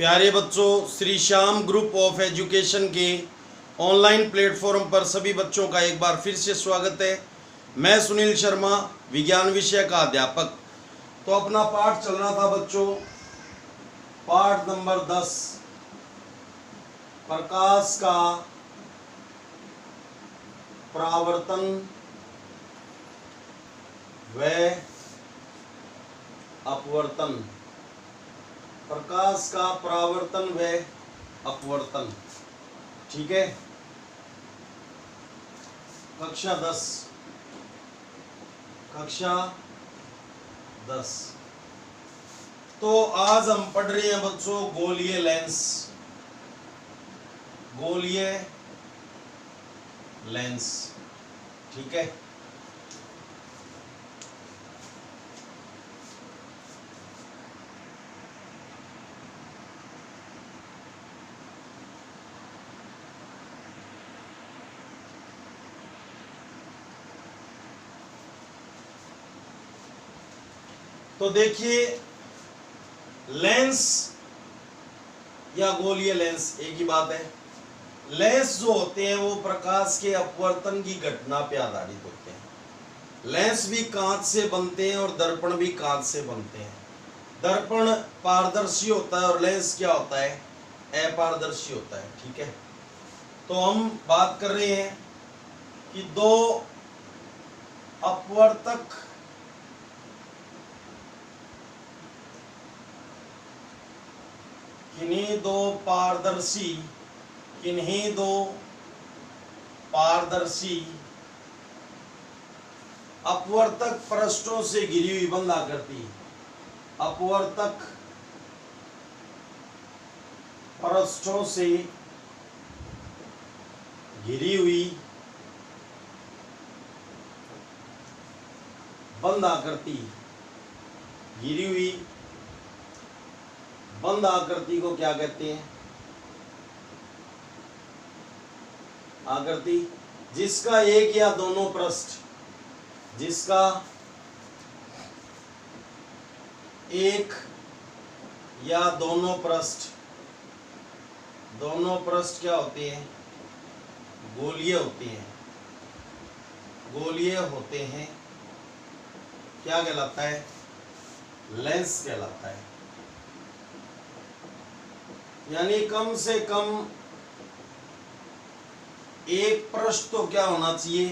प्यारे बच्चों, Shri Shyam group of education के ऑनलाइन प्लेटफॉर्म पर सभी बच्चों का एक बार फिर से स्वागत है। मैं सुनील शर्मा, विज्ञान विषय का अध्यापक। तो अपना पाठ चल रहा था बच्चों, पाठ नंबर 10, प्रकाश का परावर्तन व अपवर्तन। प्रकाश का परावर्तन व अपवर्तन, ठीक है। कक्षा 10। तो आज हम पढ़ रहे हैं बच्चों गोलीय लेंस, ठीक है। तो देखिए, लेंस या गोलीय लेंस एक ही बात है। लेंस जो होते हैं वो प्रकाश के अपवर्तन की घटना पे आधारित होते हैं। लेंस भी कांच से बनते हैं और दर्पण भी कांच से बनते हैं। दर्पण पारदर्शी होता है और लेंस क्या होता है, अपारदर्शी होता है, ठीक है। तो हम बात कर रहे हैं कि दो अपवर्तक किन्हीं दो पारदर्शी अपवर्तक पृष्ठों से घिरी हुई बंद आकृति, अपवर्तक पृष्ठों से घिरी हुई बंद आकृति, घिरी हुई बंद आकृति को क्या कहते हैं? आकृति जिसका एक या दोनों पृष्ठ, जिसका एक या दोनों पृष्ठ क्या होते हैं? गोलीय होते हैं। क्या कहलाता है? लेंस कहलाता है। यानी कम से कम एक पृष्ठ तो क्या होना चाहिए?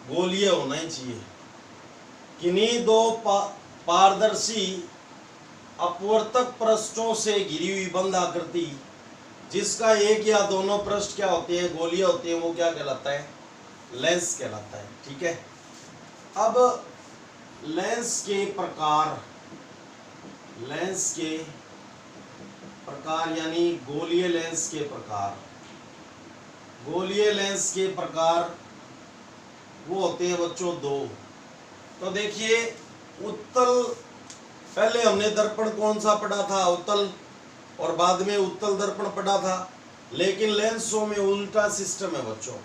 गोलीय होना ही चाहिए। किन्हीं दो पारदर्शी अपवर्तक पृष्ठों से घिरी हुई बंद आकृति जिसका एक या दोनों पृष्ठ क्या होते हैं? गोलीय होते हैं। वो क्या कहलाता है? लेंस कहलाता है, ठीक है। अब लेंस के प्रकार यानी गोलीय लेंस के प्रकार वो होते हैं बच्चों दो। तो देखिए, उत्तल, पहले हमने दर्पण कौन सा पढ़ा था? उत्तल, और बाद में उत्तल दर्पण पढ़ा था। लेकिन लेंसों में उल्टा सिस्टम है बच्चों।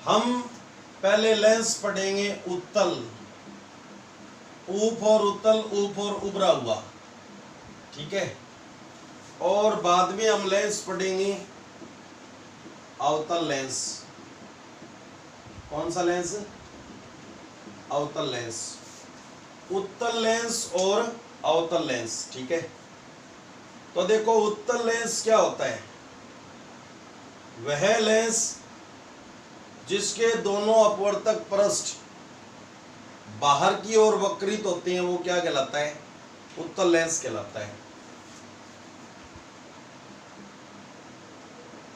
हम पहले लेंस पढ़ेंगे उत्तल, ऊप और उत्तल, ऊप और उभरा हुआ, ठीक है। और बाद में हम लेंस पढ़ेंगे अवतल लेंस। कौन सा लेंस? अवतल लेंस। उत्तल लेंस और अवतल लेंस, ठीक है। तो देखो, उत्तल लेंस क्या होता है? वह लेंस जिसके दोनों अपवर्तक पृष्ठ बाहर की ओर वक्रित होते हैं, वो क्या कहलाता है? उत्तल लेंस कहलाता है।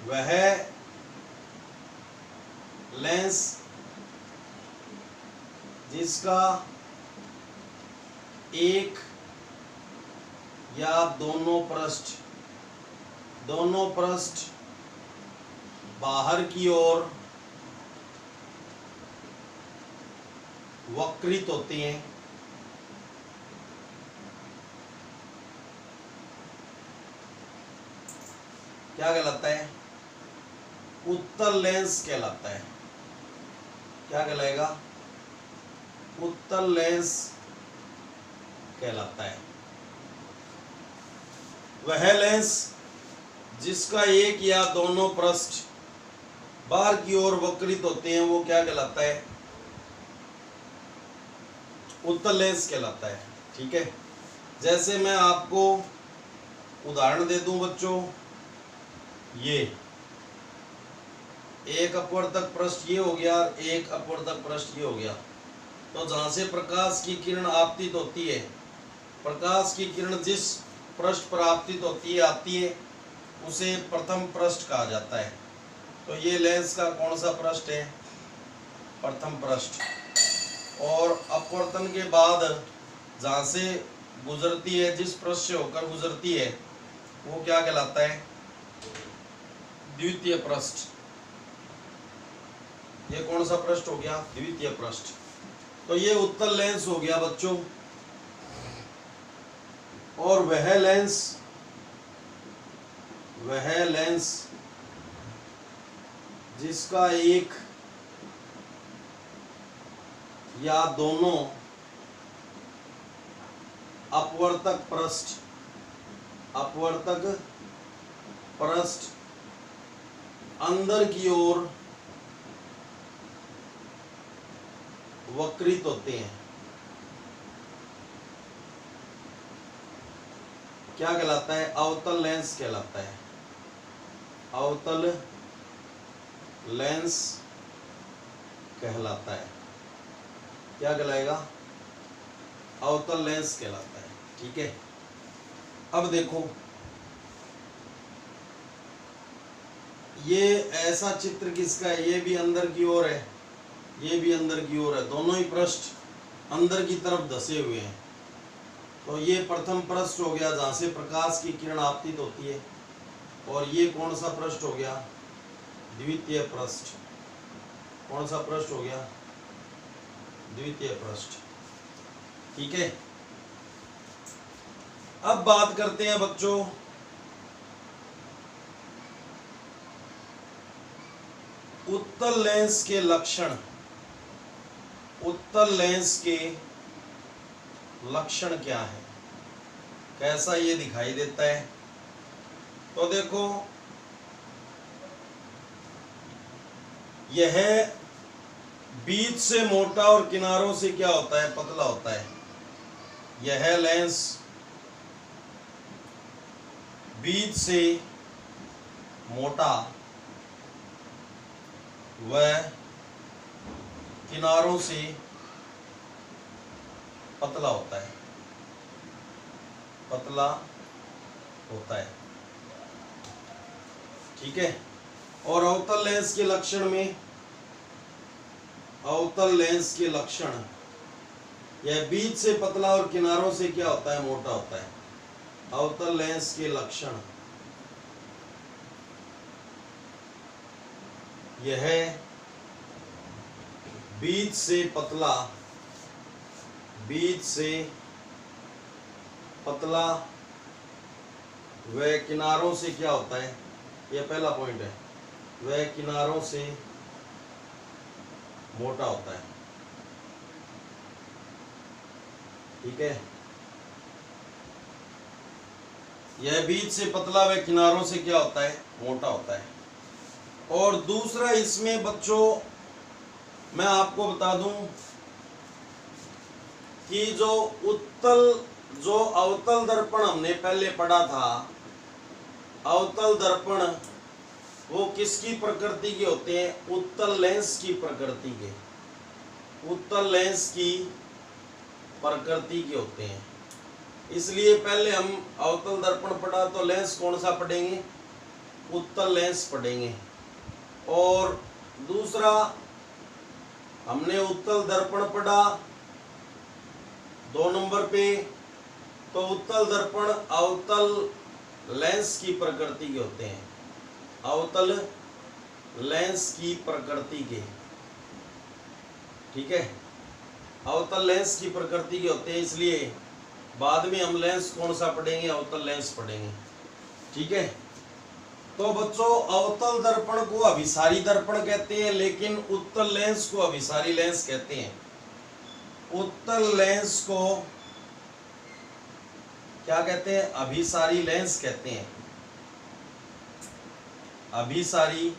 वह लेंस जिसका एक या दोनों पृष्ठ बाहर की ओर वक्रित होते हैं, क्या कहलाता है? उत्तल लेंस कहलाता है। क्या कहलाएगा? उत्तल लेंस कहलाता है। वह लेंस जिसका एक या दोनों पृष्ठ बाहर की ओर वक्रित होते हैं वो क्या कहलाता है? उत्तल लेंस कहलाता है। ठीक है, जैसे मैं आपको उदाहरण दे दूं बच्चों, ये एक अपवर्तक पृष्ठ ये हो गया, एक अपवर्तक पृष्ठ ये हो गया। तो जहां से प्रकाश की किरण आपतित होती है, प्रकाश की किरण जिस पृष्ठ पर आपतित होती है आती है उसे प्रथम पृष्ठ कहा जाता है। तो ये लेंस का कौन सा पृष्ठ है? प्रथम पृष्ठ। और अपवर्तन के बाद जहां से गुजरती है, जिस पृष्ठ से होकर गुजरती है वो क्या कहलाता है? द्वितीय पृष्ठ। ये कौन सा पृष्ठ हो गया? द्वितीय पृष्ठ। तो ये उत्तल लेंस हो गया बच्चों। और वह लेंस जिसका एक या दोनों अपवर्तक पृष्ठ अंदर की ओर वक्रित होते हैं, क्या कहलाता है? अवतल लेंस कहलाता है। अवतल लेंस कहलाता है। क्या कहलाएगा? अवतल लेंस कहलाता है। ठीक है, अब देखो ये ऐसा चित्र किसका है? ये भी अंदर की ओर है, ये भी अंदर की ओर है, दोनों ही पृष्ठ अंदर की तरफ धसे हुए हैं। तो ये प्रथम पृष्ठ हो गया जहां से प्रकाश की किरण आपतित होती है। और ये कौन सा पृष्ठ हो गया? द्वितीय पृष्ठ। कौन सा पृष्ठ हो गया? द्वितीय पृष्ठ। ठीक है, अब बात करते हैं बच्चों उत्तल लेंस के लक्षण। उत्तल लेंस के लक्षण क्या है, कैसा ये दिखाई देता है? तो देखो यह बीच से मोटा और किनारों से क्या होता है? पतला होता है। यह लेंस बीच से मोटा व किनारों से पतला होता है, पतला होता है। ठीक है, और अवतल लेंस के लक्षण में, अवतल लेंस के लक्षण, यह बीच से पतला और किनारों से क्या होता है? मोटा होता है। अवतल लेंस के लक्षण, यह बीच से पतला वह किनारों से क्या होता है? यह पहला पॉइंट है, वह किनारों से मोटा होता है। ठीक है, यह बीच से पतला व किनारों से क्या होता है? मोटा होता है। और दूसरा इसमें बच्चों मैं आपको बता दूं कि जो अवतल दर्पण हमने पहले पढ़ा था, अवतल दर्पण वो किसकी प्रकृति के होते हैं? उत्तल लेंस की प्रकृति के, उत्तल लेंस की प्रकृति के होते हैं। इसलिए पहले हम अवतल दर्पण पढ़ा तो लेंस कौन सा पढ़ेंगे? उत्तल लेंस पढ़ेंगे। और दूसरा हमने उत्तल दर्पण पढ़ा 2 नंबर पे, तो उत्तल दर्पण अवतल लेंस की प्रकृति के होते हैं, अवतल लेंस की प्रकृति के। ठीक है, अवतल लेंस की प्रकृति के होते हैं, इसलिए बाद में हम लेंस कौन सा पढ़ेंगे? अवतल लेंस पढ़ेंगे। ठीक है, तो बच्चों अवतल दर्पण को अभिसारी दर्पण कहते हैं, लेकिन उत्तल लेंस को अभिसारी लेंस कहते हैं। उत्तल लेंस को क्या कहते हैं? अभिसारी लेंस कहते हैं। अभिसारी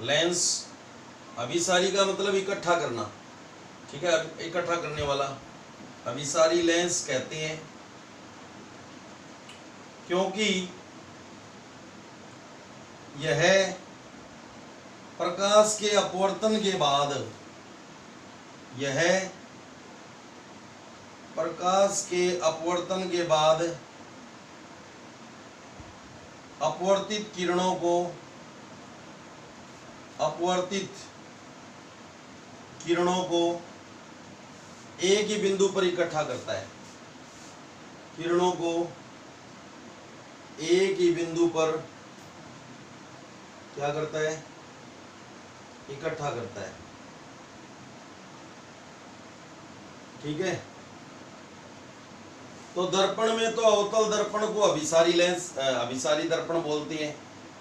लेंस, अभिसारी का मतलब इकट्ठा करना, ठीक है, इकट्ठा करने वाला, अभिसारी लेंस कहते हैं। क्योंकि यह प्रकाश के अपवर्तन के बाद, यह प्रकाश के अपवर्तन के बाद अपवर्तित किरणों को, अपवर्तित किरणों को एक ही बिंदु पर इकट्ठा करता है। किरणों को एक ही बिंदु पर क्या करता है? इकट्ठा करता है, ठीक है। तो दर्पण में तो अवतल दर्पण को अभिसारी लेंस, अभिसारी दर्पण बोलते हैं,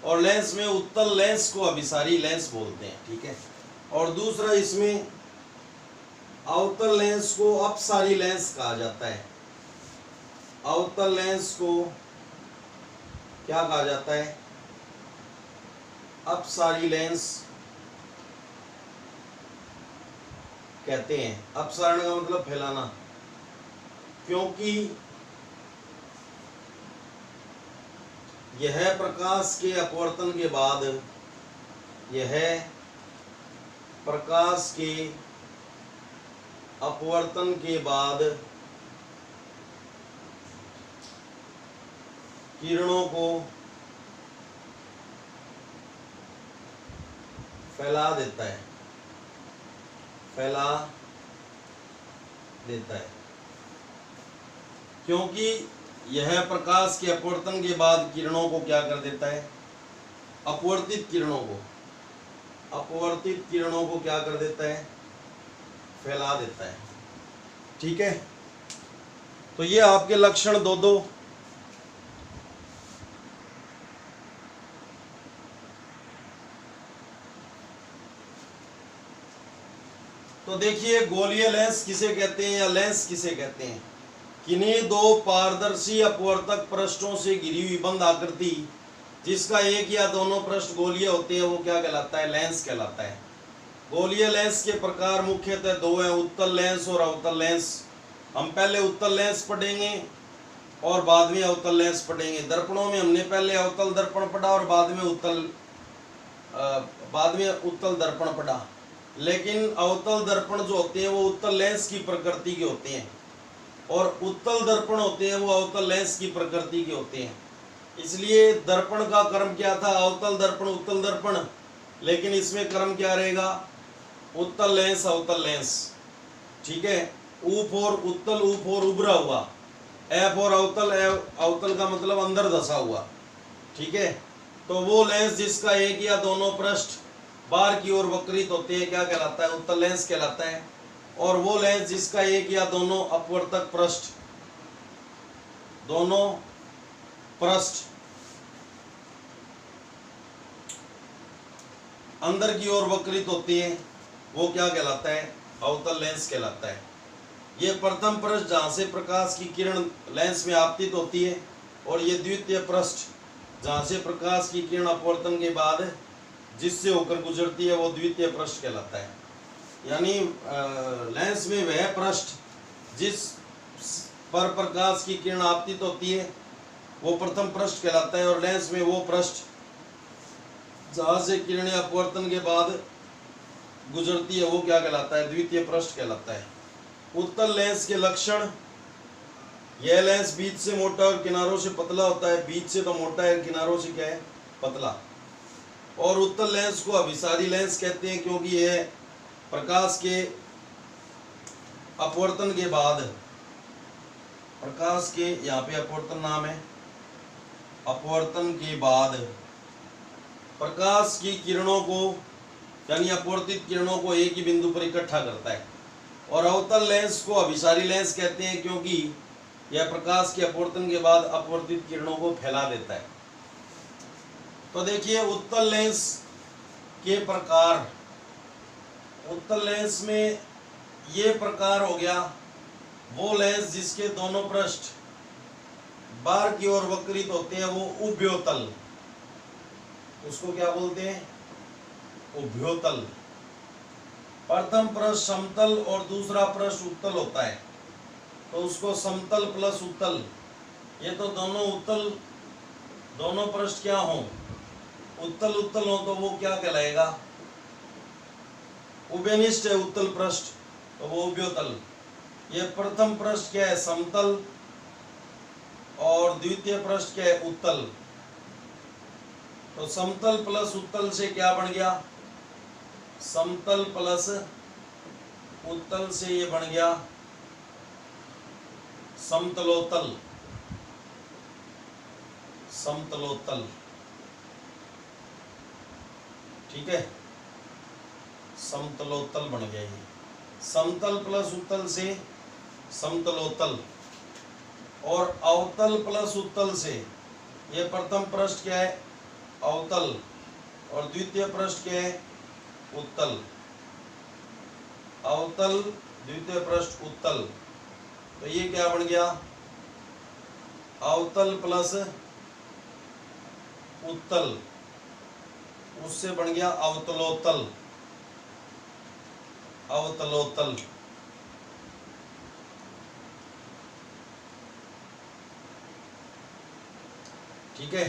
और लेंस में उत्तल लेंस को अभिसारी लेंस बोलते हैं, ठीक है। और दूसरा इसमें अवतल लेंस को अपसारी लेंस कहा जाता है। अवतल लेंस को क्या कहा जाता है? अपसारी लेंस कहते हैं। अपसारण का मतलब फैलाना, क्योंकि यह प्रकाश के अपवर्तन के बाद, यह प्रकाश के अपवर्तन के बाद किरणों को फैला देता है, फैला देता है। क्योंकि यह प्रकाश के अपवर्तन के बाद किरणों को क्या कर देता है? अपवर्तित किरणों को, अपवर्तित किरणों को क्या कर देता है? फैला देता है, ठीक है। तो ये आपके लक्षण दो। तो देखिए, गोलीय लेंस किसे कहते हैं या लेंस किसे कहते हैं? किन्हीं दो पारदर्शी अपवर्तक पृष्ठों से घिरी हुई बंद आकृति जिसका एक या दोनों पृष्ठ गोलीय होते हैं, वो क्या कहलाता है? लेंस कहलाता है। गोलीय लेंस के प्रकार मुख्यतः दो हैं, उत्तल लेंस और अवतल लेंस। हम पहले उत्तल लेंस पढ़ेंगे और बाद में अवतल लेंस पढ़ेंगे। दर्पणों में हमने पहले अवतल दर्पण पढ़ा और बाद में उत्तल दर्पण पढ़ा। लेकिन अवतल दर्पण जो होते हैं वो उत्तल लेंस की प्रकृति के होते हैं, और उत्तल दर्पण होते हैं वो अवतल लेंस की प्रकृति के होते हैं। इसलिए दर्पण का क्रम क्या था? अवतल दर्पण, उत्तल दर्पण। लेकिन इसमें क्रम क्या रहेगा? उत्तल लेंस, अवतल लेंस, ठीक है। ऊ फॉर उत्तल, ऊ फॉर उभरा हुआ, ए फॉर अवतल, अवतल का मतलब अंदर धसा हुआ, ठीक है। तो वो लेंस जिसका एक या दोनों पृष्ठ बाहर की ओर वक्रित होते हैं क्या कहलाता है? उत्तल लेंस कहलाता है। और वो लेंस जिसका एक या दोनों अपवर्तक पृष्ठ, दोनों पृष्ठ अंदर की ओर वक्रित होती हैं, वो क्या कहलाता है? अवतल लेंस कहलाता है। ये प्रथम पृष्ठ जहाँ से प्रकाश की किरण लेंस में आपतित होती है, और ये द्वितीय पृष्ठ जहाँ से प्रकाश की किरण अपवर्तन के बाद जिससे होकर गुजरती है, वो द्वितीय पृष्ठ कहलाता है। यानी लेंस में वह पृष्ठ जिस पर प्रकाश की किरण आपतित होती है वो प्रथम पृष्ठ कहलाता है, और लेंस में वो पृष्ठ जहाँ से किरणें अपवर्तन के बाद गुजरती है वो क्या कहलाता है? द्वितीय पृष्ठ कहलाता है। उत्तल लेंस के लक्षण, यह लेंस बीच से मोटा और किनारों से पतला होता है। बीच से तो मोटा है, किनारों से क्या है? पतला। और उत्तल लेंस को अभिसारी लेंस कहते हैं, क्योंकि यह प्रकाश के अपवर्तन के बाद, प्रकाश के, यहाँ पे अपवर्तन नाम है, अपवर्तन के बाद प्रकाश की किरणों को यानी अपवर्तित किरणों को एक ही बिंदु पर इकट्ठा करता है। और अवतल लेंस को अभिसारी लेंस कहते हैं, क्योंकि यह प्रकाश के अपवर्तन के बाद अपवर्तित किरणों को फैला देता है। तो देखिए, उत्तल लेंस के प्रकार, उत्तल लेंस में ये प्रकार हो गया वो लेंस जिसके दोनों पृष्ठ बाहर की ओर वक्रित होते हैं वो उभयोतल, उसको क्या बोलते हैं? उभयोतल। प्रथम पृष्ठ समतल और दूसरा पृष्ठ उत्तल होता है, तो उसको समतल प्लस उत्तल, ये तो दोनों उत्तल, दोनों पृष्ठ क्या हो, उत्तल उत्तल हो, तो वो क्या कहलाएगा? उभयनिष्ठ है उत्तल पृष्ठ, तो वो उभयोतल। ये प्रथम पृष्ठ क्या है? समतल, और द्वितीय पृष्ठ क्या है? उत्तल। तो समतल प्लस उत्तल से क्या बन गया? समतल प्लस उत्तल से ये बन गया समतलोत्तल। समतलोत्तल, ठीक है, समतलोत्तल बन गया ये। समतल प्लस उत्तल से समतलोत्तल, और अवतल प्लस उत्तल से ये प्रथम पृष्ठ क्या है? अवतल, और द्वितीय पृष्ठ क्या है? उत्तल। अवतल, द्वितीय पृष्ठ उत्तल, तो ये क्या बन गया? अवतल प्लस उत्तल, उससे बन गया अवतलोत्तल। अवतलोत्तल, ठीक है।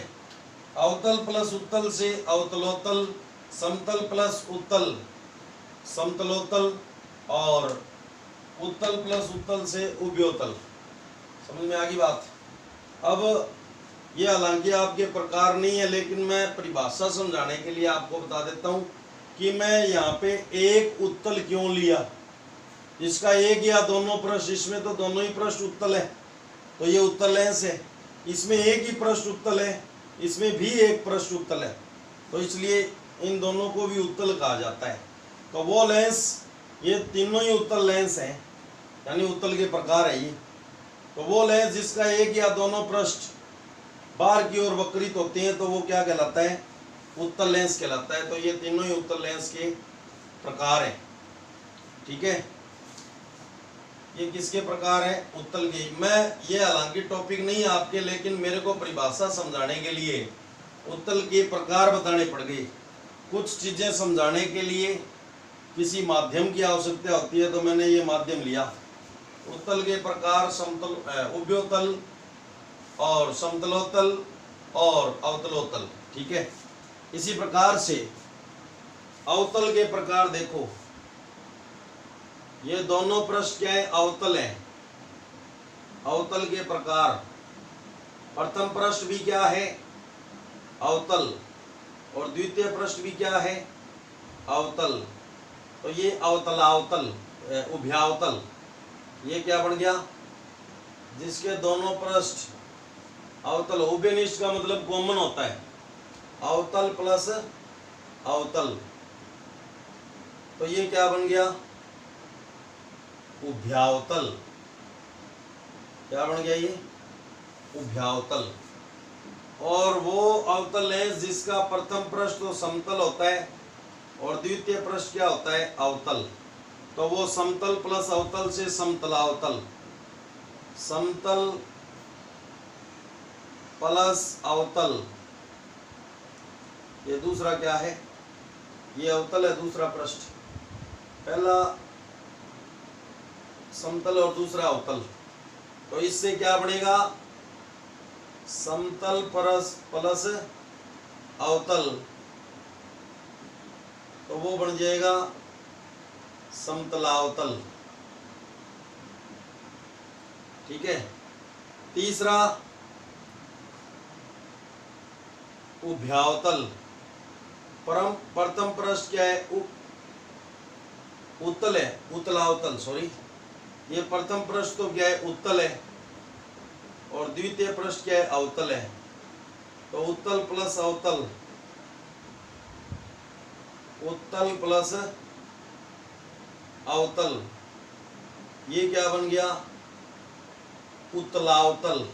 अवतल प्लस उत्तल से अवतलोत्तल, समतल प्लस उत्तल समतलोत्तल, और उत्तल प्लस उत्तल से उभयोतल। समझ में आ गई बात? अब ये हालांकि आपके प्रकार नहीं है, लेकिन मैं परिभाषा समझाने के लिए आपको बता देता हूँ कि मैं यहाँ पे एक उत्तल क्यों लिया। इसका एक या दोनों पृष्ठ, इसमें तो दोनों ही पृष्ठ उत्तल है, तो ये उत्तल लेंस है। इसमें एक ही पृष्ठ उत्तल है, इसमें भी एक पृष्ठ उत्तल है, तो इसलिए इन दोनों को भी उत्तल कहा जाता है। तो वो लेंस, ये तीनों ही उत्तल लेंस हैं, यानी उत्तल के प्रकार है ये। तो वो लेंस जिसका एक या दोनों पृष्ठ बाहर की ओर वक्रित होते हैं, तो वो क्या कहलाता है? उत्तल लेंस कहलाता है। तो ये तीनों ही उत्तल लेंस के प्रकार हैं, ठीक है। ये किसके प्रकार है? उत्तल के। मैं ये हालांकि टॉपिक नहीं है आपके, लेकिन मेरे को परिभाषा समझाने के लिए उत्तल के प्रकार बताने पड़ गए। कुछ चीजें समझाने के लिए किसी माध्यम की आवश्यकता होती है, तो मैंने ये माध्यम लिया। उत्तल के प्रकार समतल, उभयोतल और समतलोत्तल और अवतलोत्तल, ठीक है। इसी प्रकार से अवतल के प्रकार देखो, ये दोनों पृष्ठ क्या है? अवतल है। अवतल के प्रकार, प्रथम पृष्ठ भी क्या है? अवतल, और द्वितीय पृष्ठ भी क्या है? अवतल। तो ये अवतलावतल, उभयावतल, ये क्या बन गया? जिसके दोनों पृष्ठ अवतल, उभयनिष्ठ का मतलब कॉमन होता है, अवतल प्लस अवतल, तो ये क्या बन गया? उभयावतल। क्या बन गया ये? उभयावतल। और वो अवतल लेंस जिसका प्रथम पृष्ठ तो समतल होता है और द्वितीय पृष्ठ क्या होता है? अवतल, तो वो समतल प्लस अवतल से समतलावतल। समतल प्लस अवतल, ये दूसरा क्या है? ये अवतल है, दूसरा पृष्ठ, पहला समतल और दूसरा अवतल, तो इससे क्या बनेगा? समतल प्लस अवतल, तो वो बन जाएगा समतलावतल, ठीक है। तीसरा उभयावतल, प्रथम पृष्ठ क्या है? उत्तल है, उत्तलावतल, सॉरी, ये प्रथम पृष्ठ तो क्या है? उत्तल है, और द्वितीय पृष्ठ क्या है? अवतल है, तो उत्तल प्लस अवतल, उत्तल प्लस अवतल, ये क्या बन गया? उत्तलावतल,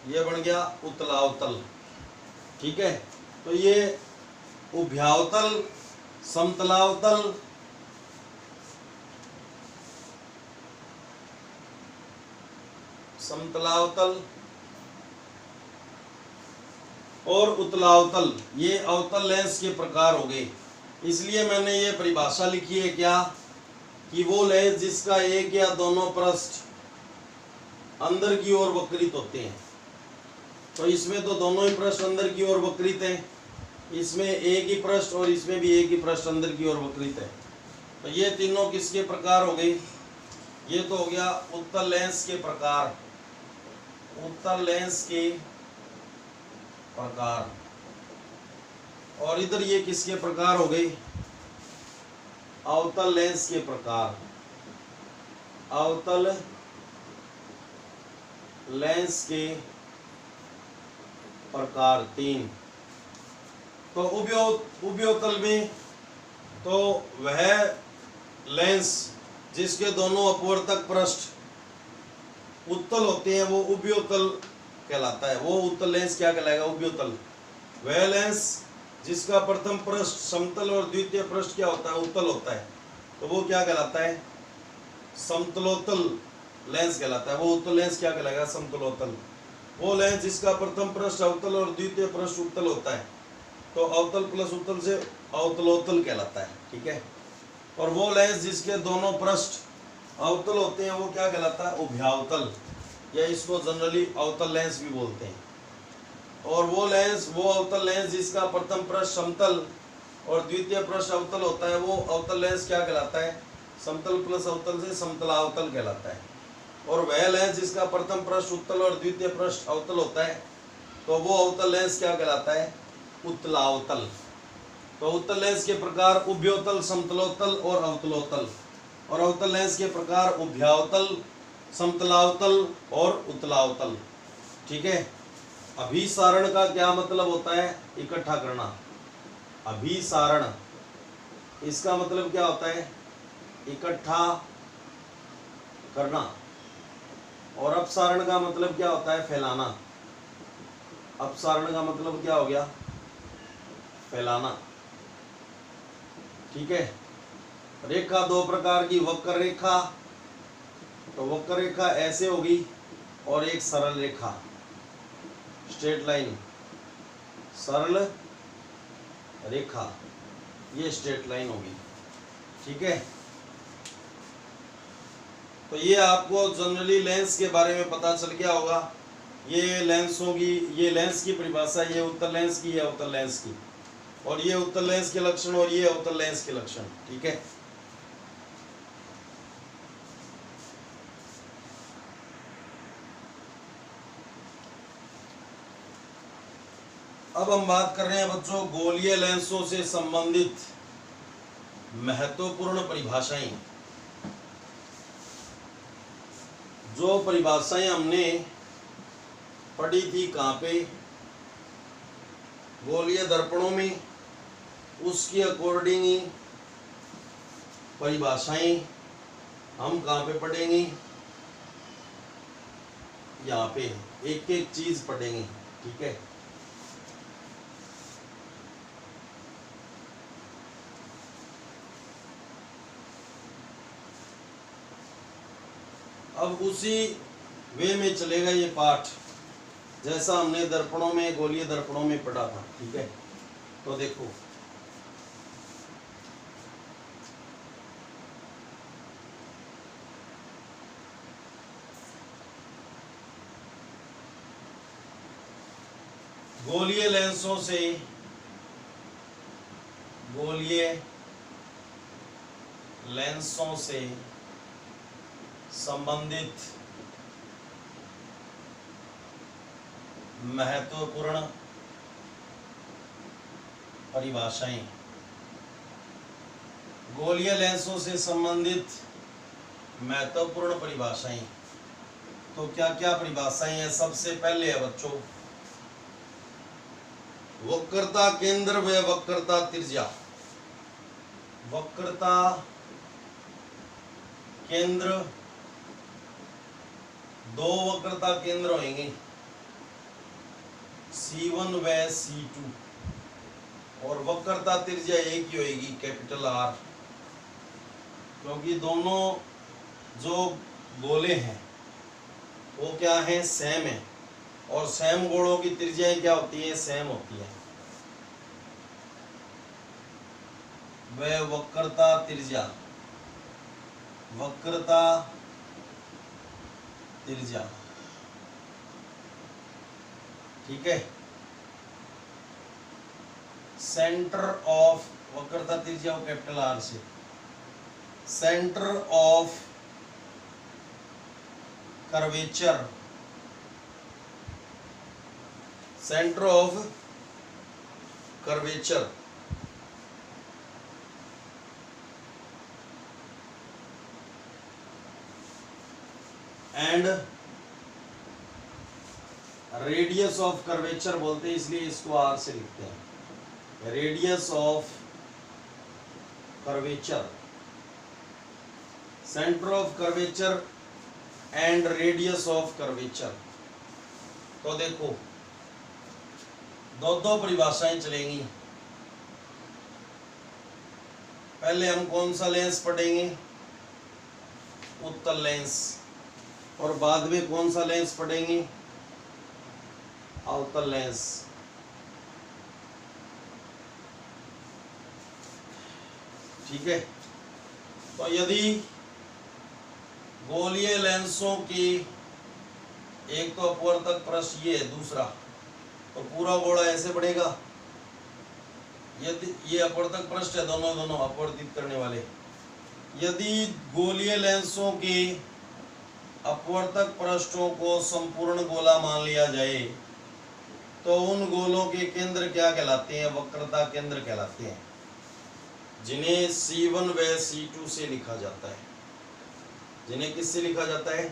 ये बन गया उत्तलावतल, ठीक है। तो ये उभयावतल, समतलावतल, समतलावतल और उत्तलावतल, ये अवतल लेंस के प्रकार हो गए। इसलिए मैंने ये परिभाषा लिखी है क्या, कि वो लेंस जिसका एक या दोनों पृष्ठ अंदर की ओर वक्रित होते हैं। तो इसमें तो दोनों ही पृष्ठ अंदर की ओर वक्रित हैं, इसमें एक ही पृष्ठ और इसमें भी एक ही पृष्ठ अंदर की ओर वक्रित है। तो ये तीनों किसके प्रकार हो गए, ये तो हो गया उत्तल लेंस के प्रकार, उत्तल लेंस के प्रकार। और इधर ये किसके प्रकार हो गए, अवतल लेंस के प्रकार, अवतल लेंस के प्रकार 3। तो उभयोतल में तो वह लेंस जिसके दोनों अपवर्तक पृष्ठ उत्तल होते हैं वो उभयोतल कहलाता है। वो उत्तल लेंस क्या कहलाएगा, उभयोतल। वह लेंस जिसका प्रथम पृष्ठ समतल और द्वितीय पृष्ठ क्या होता है, उत्तल होता है, तो वो क्या कहलाता है, समतलोत्तल लेंस कहलाता है। वो उत्तल लेंस क्या कहलाएगा, समतलोत्तल। वो लेंस जिसका प्रथम पृष्ठ अवतल और द्वितीय पृष्ठ उत्तल होता है, तो अवतल प्लस उत्तल से अवतलोत्तल कहलाता है। ठीक है। और वो लेंस जिसके दोनों पृष्ठ अवतल होते हैं वो क्या कहलाता है, उभयावतल, या इसको जनरली अवतल लेंस भी बोलते हैं। और वो लेंस, वो अवतल लेंस जिसका प्रथम पृष्ठ समतल और द्वितीय पृष्ठ अवतल होता है, वो अवतल लेंस क्या कहलाता है, समतल प्लस अवतल से समतलावतल कहलाता है। और वह लेंस जिसका प्रथम पृष्ठ उत्तल और द्वितीय पृष्ठ अवतल होता है, तो वो अवतल लेंस क्या कहलाता है, उत्तलावतल। तो उत्तल लेंस के प्रकार उभयोतल, समतलोत्तल और अवतलोत्तल। और अवतल लेंस के प्रकार उभयावतल, समतलावतल और उत्तलावतल। ठीक है। अभिसारण का क्या मतलब होता है, इकट्ठा करना। अभिसारण इसका मतलब क्या होता है, इकट्ठा करना। और अपसारण का मतलब क्या होता है, फैलाना। अपसारण का मतलब क्या हो गया, फैलाना। ठीक है। रेखा दो प्रकार की, वक्र रेखा, तो वक्र रेखा ऐसे होगी, और एक सरल रेखा, स्ट्रेट लाइन, सरल रेखा, ये स्ट्रेट लाइन होगी। ठीक है। तो ये आपको जनरली लेंस के बारे में पता चल गया होगा। ये लेंसों की, ये लेंस की परिभाषा, ये उत्तल लेंस की, ये अवतल लेंस की, और ये उत्तल लेंस के लक्षण और ये अवतल लेंस के लक्षण। ठीक है। अब हम बात कर रहे हैं बच्चों गोलीय लेंसों से संबंधित महत्वपूर्ण परिभाषाएं। जो परिभाषाएं हमने पढ़ी थी कहाँ पे, गोलीय दर्पणों में, उसकी अकॉर्डिंग ही परिभाषाएं हम कहाँ पे पढ़ेंगे, यहाँ पे एक एक चीज पढ़ेंगे। ठीक है। अब उसी वे में चलेगा ये पाठ, जैसा हमने दर्पणों में, गोलीय दर्पणों में पढ़ा था। ठीक है। तो देखो, गोलीय लेंसों से, गोलीय लेंसों से संबंधित महत्वपूर्ण परिभाषाएं। गोलीय लेंसों से संबंधित महत्वपूर्ण परिभाषाएं, तो क्या क्या परिभाषाएं हैं। सबसे पहले है बच्चों वक्रता केंद्र व वक्रता त्रिज्या। वक्रता केंद्र, दो वक्रता केंद्र होंगे, C1 व C2, और वक्रता त्रिज्या एक ही होगी, कैपिटल R, क्योंकि दोनों जो गोले हैं वो क्या है, सेम है। और सेम गोलों की त्रिज्याएं क्या होती है, सेम होती है। वह वक्रता त्रिज्या, वक्रता त्रिज्या, ठीक है। सेंटर ऑफ, वक्रता त्रिज्या कैपिटल आर से, centre of curvature, centre of curvature and radius of curvature बोलते हैं, इसलिए इसको आर से लिखते हैं। Radius of curvature, centre of curvature and radius of curvature. तो देखो दो दो परिभाषाएं चलेंगी। पहले हम कौन सा लेंस पढ़ेंगे, उत्तल लेंस, और बाद में कौन सा लेंस पढ़ेंगे, अवतल लेंस। ठीक है। तो यदि गोलीय लेंसों की, एक तो अपवर्तक पृष्ठ ये है, दूसरा तो पूरा गोला ऐसे बढ़ेगा, यदि ये अपवर्तक पृष्ठ है, दोनों दोनों अपवर्तित करने वाले। यदि गोलीय लेंसों की अपवर्तक पृष्ठों को संपूर्ण गोला मान लिया जाए तो उन गोलों के केंद्र क्या कहलाते हैं, वक्रता केंद्र कहलाते हैं, जिन्हें C1 व C2 से लिखा जाता है। जिन्हें किससे लिखा जाता है,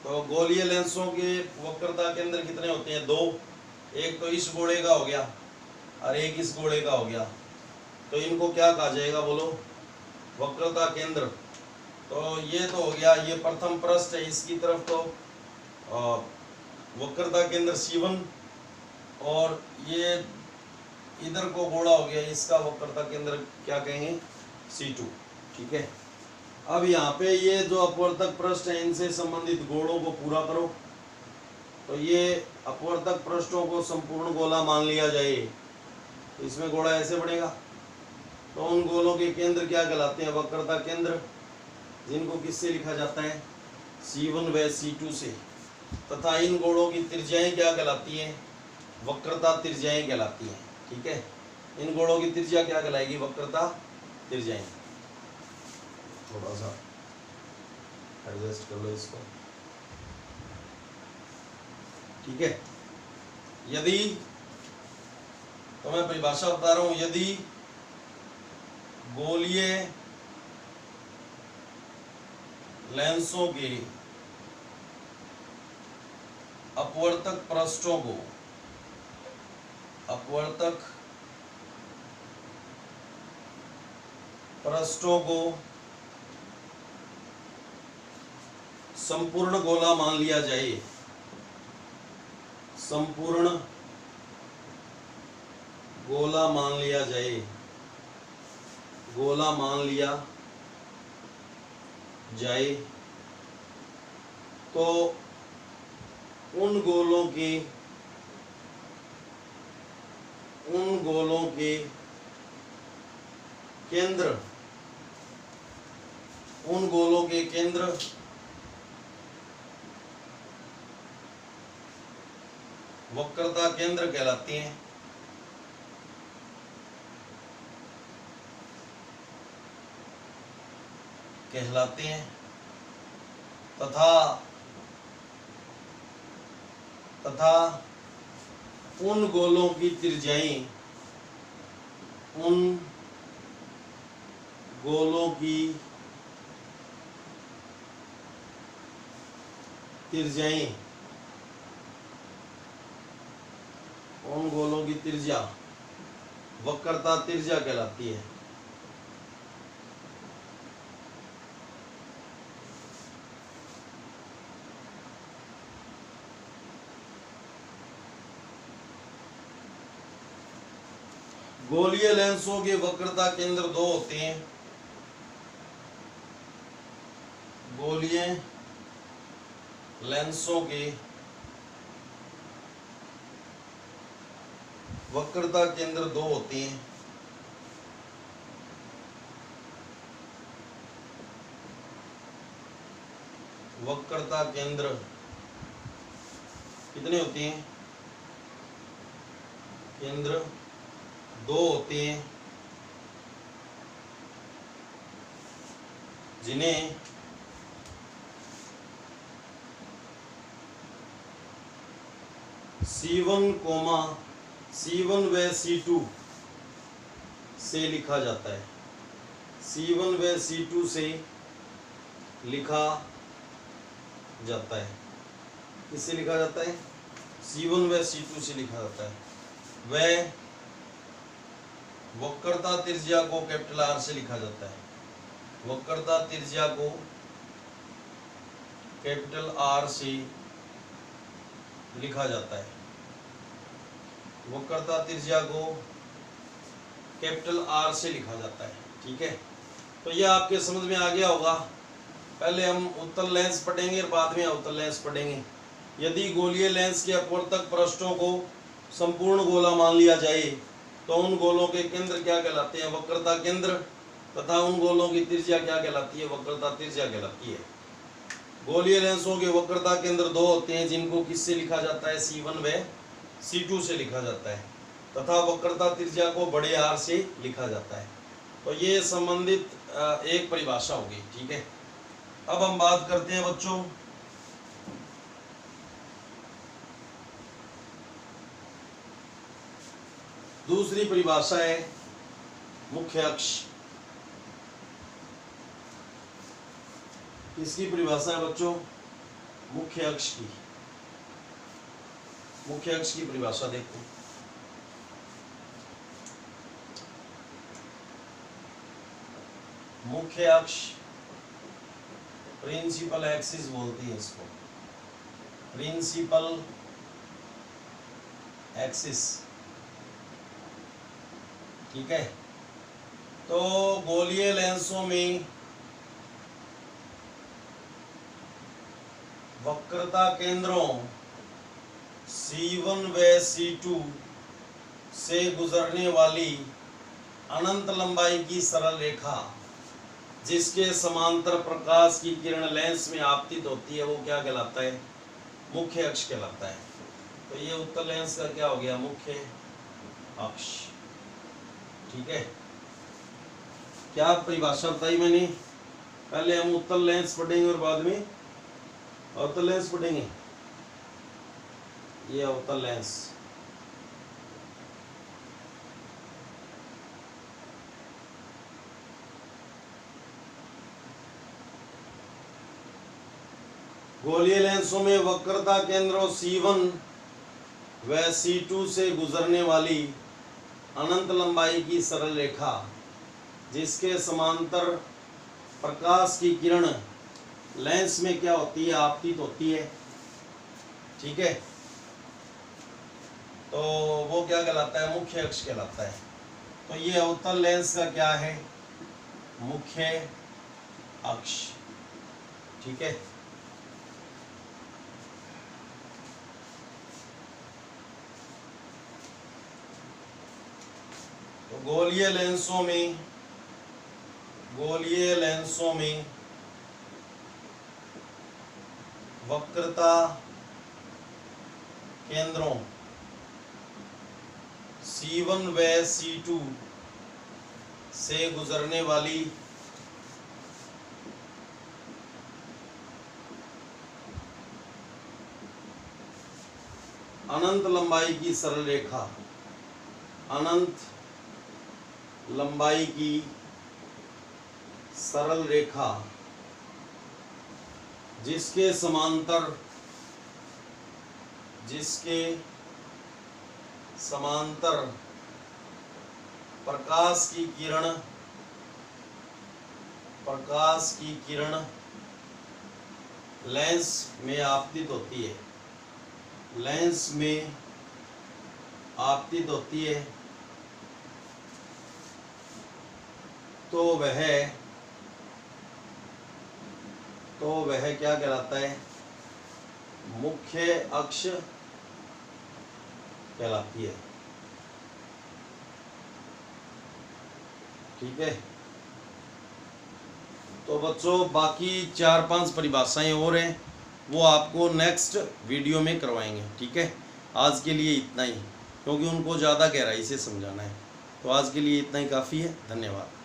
तो गोलीय लेंसों के वक्रता केंद्र कितने होते हैं, दो। एक तो इस गोले का हो गया और एक इस गोले का हो गया, तो इनको क्या कहा जाएगा, बोलो, वक्रता केंद्र। तो ये तो हो गया, ये प्रथम पृष्ठ है, इसकी तरफ तो वक्रता केंद्र C1, और ये इधर को गोला हो गया, इसका वक्रता केंद्र क्या कहेंगे, C2। ठीक है। अब यहाँ पे ये जो अपवर्तक पृष्ठ है, इनसे संबंधित गोलों को पूरा करो। तो ये अपवर्तक पृष्ठों को संपूर्ण गोला मान लिया जाए तो इसमें गोला ऐसे बनेगा। तो उन गोलों के केंद्र क्या कहलाते हैं, वक्रता केंद्र, जिनको किससे लिखा जाता है, C1 व C2 से। तथा इन गोलों की त्रिज्याएं क्या कहलाती हैं, वक्रता त्रिज्याएं कहलाती हैं। ठीक है। इन गोलों की त्रिज्या क्या कहलाएगी, वक्रता त्रिज्याएं। थोड़ा सा एडजस्ट कर लो इसको। ठीक है। यदि, तो मैं परिभाषा बता रहा हूं, यदि गोलीय लेंसों के अपवर्तक पृष्ठों को, अपवर्तक पृष्ठों को संपूर्ण गोला मान लिया जाए, संपूर्ण गोला मान लिया जाए, गोला मान लिया जाए, तो उन गोलों के केंद्र, उन गोलों के केंद्र वक्रता केंद्र कहलाती हैं। तथा उन गोलों की त्रिज्याएं, उन गोलों की त्रिज्याएं, उन गोलों की त्रिज्या वक्रता त्रिज्या कहलाती है। गोलीय लेंसों के वक्रता केंद्र दो होते हैं, गोलीय लेंसों के वक्रता केंद्र दो होते हैं। वक्रता केंद्र कितने होते हैं? केंद्र दो होते हैं, जिन्हें C1 व C2 से लिखा जाता है। C1 व C2 से लिखा जाता है। किससे लिखा जाता है? C1 व C2 से लिखा जाता है। वह वक्रता त्रिज्या को कैपिटल R से लिखा जाता है। वक्रता त्रिज्या को कैपिटल R से लिखा जाता है। वक्रता त्रिज्या को कैपिटल R से लिखा जाता है। ठीक है, तो यह आपके समझ में आ गया होगा। पहले हम उत्तल लेंस पढ़ेंगे और बाद में अवतल लेंस पढ़ेंगे। यदि गोलीय लेंस के अपवर्तक पृष्ठों को संपूर्ण गोला मान लिया जाए तो उन गोलों के केंद्र क्या कहलाते हैं? वक्रता केंद्र। तथा उन गोलों की त्रिज्या क्या कहलाती है? वक्रता त्रिज्या कहलाती है। गोलीय लेंसों के वक्रता केंद्र दो होते हैं, जिनको किससे लिखा जाता है? C1 व C2 से लिखा जाता है। तथा वक्रता त्रिज्या को बड़े R से लिखा जाता है। तो ये संबंधित एक परिभाषा होगी। ठीक है, अब हम बात करते हैं बच्चों दूसरी परिभाषा है मुख्य अक्ष। किसकी परिभाषा है बच्चों? मुख्य अक्ष की। मुख्य अक्ष की परिभाषा देखो। मुख्य अक्ष प्रिंसिपल एक्सिस बोलते हैं इसको, प्रिंसिपल एक्सिस। ठीक है, तो गोलीय लेंसों में वक्रता केंद्रों C1 व C2 से गुजरने वाली अनंत लंबाई की सरल रेखा जिसके समांतर प्रकाश की किरण लेंस में आपतित होती है, वो क्या कहलाता है? मुख्य अक्ष कहलाता है। तो ये उत्तल लेंस का क्या हो गया? मुख्य अक्ष। ठीक है, क्या परिभाषा बताई मैंने? पहले हम उत्तल लेंस पढ़ेंगे और बाद में अवतल लेंस पढ़ेंगे। ये अवतल लेंस। गोलीय लेंसों में वक्रता केंद्रों C1 व C2 से गुजरने वाली अनंत लंबाई की सरल रेखा जिसके समांतर प्रकाश की किरण लेंस में क्या होती है? आपतित होती है। ठीक है, तो वो क्या कहलाता है? मुख्य अक्ष कहलाता है। तो ये अवतल लेंस का क्या है? मुख्य अक्ष। ठीक है, तो गोलीय लेंसों में वक्रता केंद्रों C1 व C2 से गुजरने वाली अनंत लंबाई की सरल रेखा, अनंत लंबाई की सरल रेखा जिसके समांतर प्रकाश की किरण लेंस में आपतित होती है। लेंस में आपतित होती है तो वह क्या कहलाता है? मुख्य अक्ष कहलाती है। ठीक है, तो बच्चों बाकी 4-5 परिभाषाएं और हैं, वो आपको नेक्स्ट वीडियो में करवाएंगे। ठीक है, आज के लिए इतना ही, क्योंकि उनको ज़्यादा गहराई से समझाना है। तो आज के लिए इतना ही काफ़ी है। धन्यवाद।